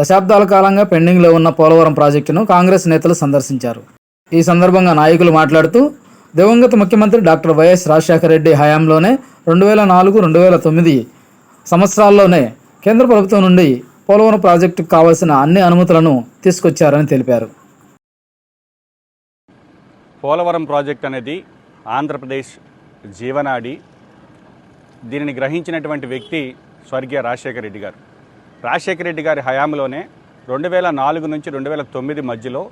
దశాబ్దాల కాలంగా పెండింగ్లో ఉన్న పోలవరం ప్రాజెక్టును కాంగ్రెస్ నేతలు సందర్శించారు. ఈ సందర్భంగా నాయకులు మాట్లాడుతూ దివంగత ముఖ్యమంత్రి డాక్టర్ వైఎస్ రాజశేఖర రెడ్డి హయాంలోనే 2004-2009 సంవత్సరాల్లోనే కేంద్ర ప్రభుత్వం నుండి పోలవరం ప్రాజెక్టుకు కావాల్సిన అన్ని అనుమతులను తీసుకొచ్చారని తెలిపారు. పోలవరం ప్రాజెక్ట్ అనేది ఆంధ్రప్రదేశ్ జీవనాడి. దీనిని గ్రహించినటువంటి వ్యక్తి స్వర్గీయ రాజశేఖర రెడ్డి గారు. రాజశేఖర రెడ్డి గారి హయాంలోనే 2004 నుంచి 2009 మధ్యలో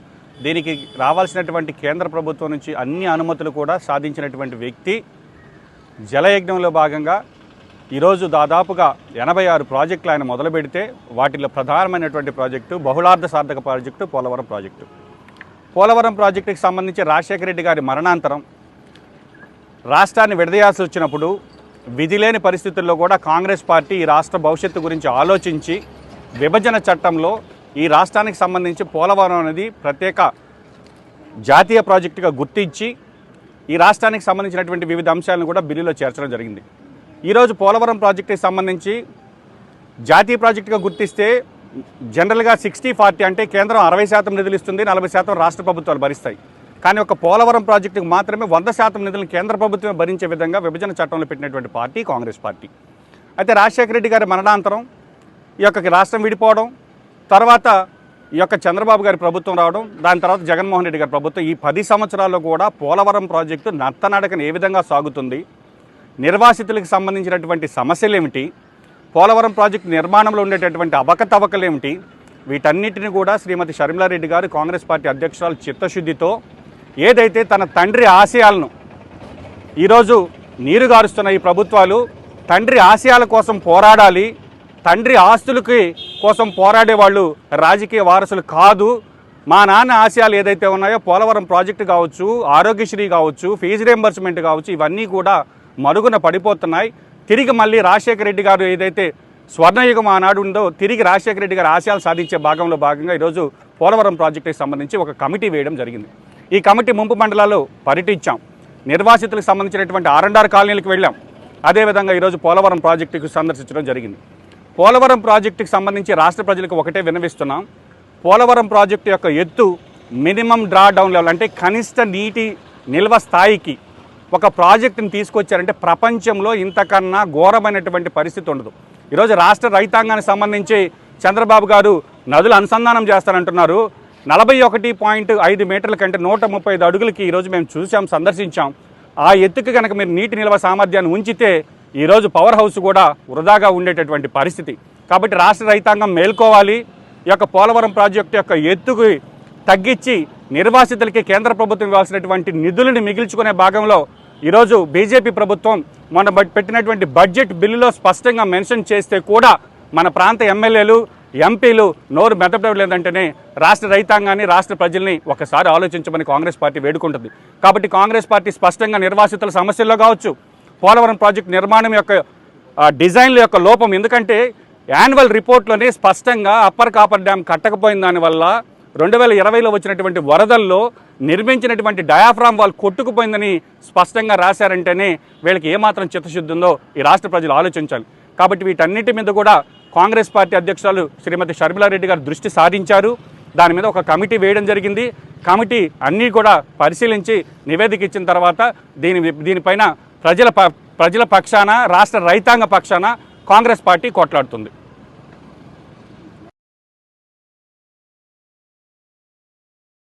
దీనికి రావాల్సినటువంటి కేంద్ర ప్రభుత్వం నుంచి అన్ని అనుమతులు కూడా సాధించినటువంటి వ్యక్తి. జలయజ్ఞంలో భాగంగా ఈరోజు దాదాపుగా 86 ప్రాజెక్టులు ఆయన మొదలు పెడితే వాటిలో ప్రధానమైనటువంటి ప్రాజెక్టు, బహుళార్థ సాధక ప్రాజెక్టు పోలవరం ప్రాజెక్టు. పోలవరం ప్రాజెక్టుకి సంబంధించి రాజశేఖర రెడ్డి గారి మరణాంతరం రాష్ట్రాన్ని విడదీయాల్సి వచ్చినప్పుడు విధిలేని పరిస్థితుల్లో కూడా కాంగ్రెస్ పార్టీ ఈ రాష్ట్ర భవిష్యత్తు గురించి ఆలోచించి విభజన చట్టంలో ఈ రాష్ట్రానికి సంబంధించి పోలవరం అనేది ప్రత్యేక జాతీయ ప్రాజెక్టుగా గుర్తించి ఈ రాష్ట్రానికి సంబంధించినటువంటి వివిధ అంశాలను కూడా బిల్లులో చేర్చడం జరిగింది. ఈరోజు పోలవరం ప్రాజెక్టుకి సంబంధించి జాతీయ ప్రాజెక్టుగా గుర్తిస్తే జనరల్గా 60-40 అంటే కేంద్రం 60% నిధులు ఇస్తుంది, 40% రాష్ట్ర ప్రభుత్వాలు భరిస్తాయి. కానీ ఒక పోలవరం ప్రాజెక్టుకు మాత్రమే 100% నిధులను కేంద్ర ప్రభుత్వమే భరించే విధంగా విభజన చట్టంలో పెట్టినటువంటి పార్టీ కాంగ్రెస్ పార్టీ. అయితే రాజశేఖర రెడ్డి గారి మరణాంతరం ఈ యొక్క రాష్ట్రం విడిపోవడం, తర్వాత ఈ యొక్క చంద్రబాబు గారి ప్రభుత్వం రావడం, దాని తర్వాత జగన్మోహన్ రెడ్డి గారి ప్రభుత్వం, ఈ 10 సంవత్సరాల్లో కూడా పోలవరం ప్రాజెక్టు నత్తనడకను ఏ విధంగా సాగుతుంది, నిర్వాసితులకు సంబంధించినటువంటి సమస్యలు ఏమిటి, పోలవరం ప్రాజెక్టు నిర్మాణంలో ఉండేటటువంటి అవకతవకలు ఏమిటి, వీటన్నిటిని కూడా శ్రీమతి షర్మిలారెడ్డి గారు కాంగ్రెస్ పార్టీ అధ్యక్షురాలు చిత్తశుద్ధితో ఏదైతే తన తండ్రి ఆశయాలను ఈరోజు నీరుగారుస్తున్న ఈ ప్రభుత్వాలు తండ్రి ఆశయాల కోసం పోరాడాలి, తండ్రి ఆస్తులకి కోసం పోరాడే వాళ్ళు రాజకీయ వారసులు కాదు, మా నాన్న ఆశయాలు ఏదైతే ఉన్నాయో పోలవరం ప్రాజెక్టు కావచ్చు, ఆరోగ్యశ్రీ కావచ్చు, ఫీజు రియంబర్స్మెంట్ కావచ్చు, ఇవన్నీ కూడా మరుగున పడిపోతున్నాయి. తిరిగి మళ్ళీ రాజశేఖర రెడ్డి గారు ఏదైతే స్వర్ణయుగం ఆనాడు ఉందో తిరిగి రాజశేఖర రెడ్డి గారి ఆశయాలు సాధించే భాగంగా ఈరోజు పోలవరం ప్రాజెక్టుకి సంబంధించి ఒక కమిటీ వేయడం జరిగింది. ఈ కమిటీ ముంపు మండలాల్లో పర్యటించాం, నిర్వాసితులకు సంబంధించినటువంటి R&R కాలనీలకు వెళ్ళాం. అదేవిధంగా ఈరోజు పోలవరం ప్రాజెక్టుకు సందర్శించడం జరిగింది. పోలవరం ప్రాజెక్టుకి సంబంధించి రాష్ట్ర ప్రజలకు ఒకటే విన్నవిస్తున్నాం, పోలవరం ప్రాజెక్టు యొక్క ఎత్తు మినిమం డ్రా డౌన్ లెవెల్ అంటే కనిష్ట నీటి నిల్వ స్థాయికి ఒక ప్రాజెక్టుని తీసుకొచ్చారంటే ప్రపంచంలో ఇంతకన్నా ఘోరమైనటువంటి పరిస్థితి ఉండదు. ఈరోజు రాష్ట్ర రైతాంగానికి సంబంధించి చంద్రబాబు గారు నదులు అనుసంధానం చేస్తారంటున్నారు. 41.5 మీటర్ల కంటే 135 అడుగులకి ఈరోజు మేము చూసాం, సందర్శించాం. ఆ ఎత్తుకి కనుక మీరు నీటి నిల్వ సామర్థ్యాన్ని ఉంచితే ఈరోజు పవర్ హౌస్ కూడా వృధాగా ఉండేటటువంటి పరిస్థితి. కాబట్టి రాష్ట్ర రైతాంగం మేల్కోవాలి. ఈ యొక్క పోలవరం ప్రాజెక్టు యొక్క ఎత్తుకి తగ్గించి నిర్వాసితులకి కేంద్ర ప్రభుత్వం ఇవ్వాల్సినటువంటి నిధులను మిగిల్చుకునే భాగంలో ఈరోజు బీజేపీ ప్రభుత్వం మొన్న పెట్టినటువంటి బడ్జెట్ బిల్లులో స్పష్టంగా మెన్షన్ చేస్తే కూడా మన ప్రాంత ఎమ్మెల్యేలు, ఎంపీలు నోరు మెదపలేదంటేనే రాష్ట్ర రైతాంగాన్ని, రాష్ట్ర ప్రజల్ని ఒకసారి ఆలోచించమని కాంగ్రెస్ పార్టీ వేడుకుంటుంది. కాబట్టి కాంగ్రెస్ పార్టీ స్పష్టంగా నిర్వాసితుల సమస్యల్లో కావచ్చు, పోలవరం ప్రాజెక్టు నిర్మాణం యొక్క డిజైన్ల యొక్క లోపం, ఎందుకంటే యాన్యువల్ రిపోర్ట్లోనే స్పష్టంగా అప్పర్ కాపర్ డ్యామ్ కట్టకపోయిన దానివల్ల 2020లో వచ్చినటువంటి వరదల్లో నిర్మించినటువంటి డయాఫ్రామ్ వాల్ కొట్టుకుపోయిందని స్పష్టంగా రాశారంటేనే వీళ్ళకి ఏమాత్రం చిత్తశుద్ధి ఉందో ఈ రాష్ట్ర ప్రజలు ఆలోచించాలి. కాబట్టి వీటన్నిటి మీద కూడా కాంగ్రెస్ పార్టీ అధ్యక్షురాలు శ్రీమతి షర్మిలారెడ్డి గారు దృష్టి సారించారు. దాని మీద ఒక కమిటీ వేయడం జరిగింది. కమిటీ అన్నీ కూడా పరిశీలించి నివేదిక ఇచ్చిన తర్వాత దీనిపైన ప్రజల పక్షాన, రాష్ట్ర రైతాంగ పక్షాన కాంగ్రెస్ పార్టీ కొట్లాడుతుంది.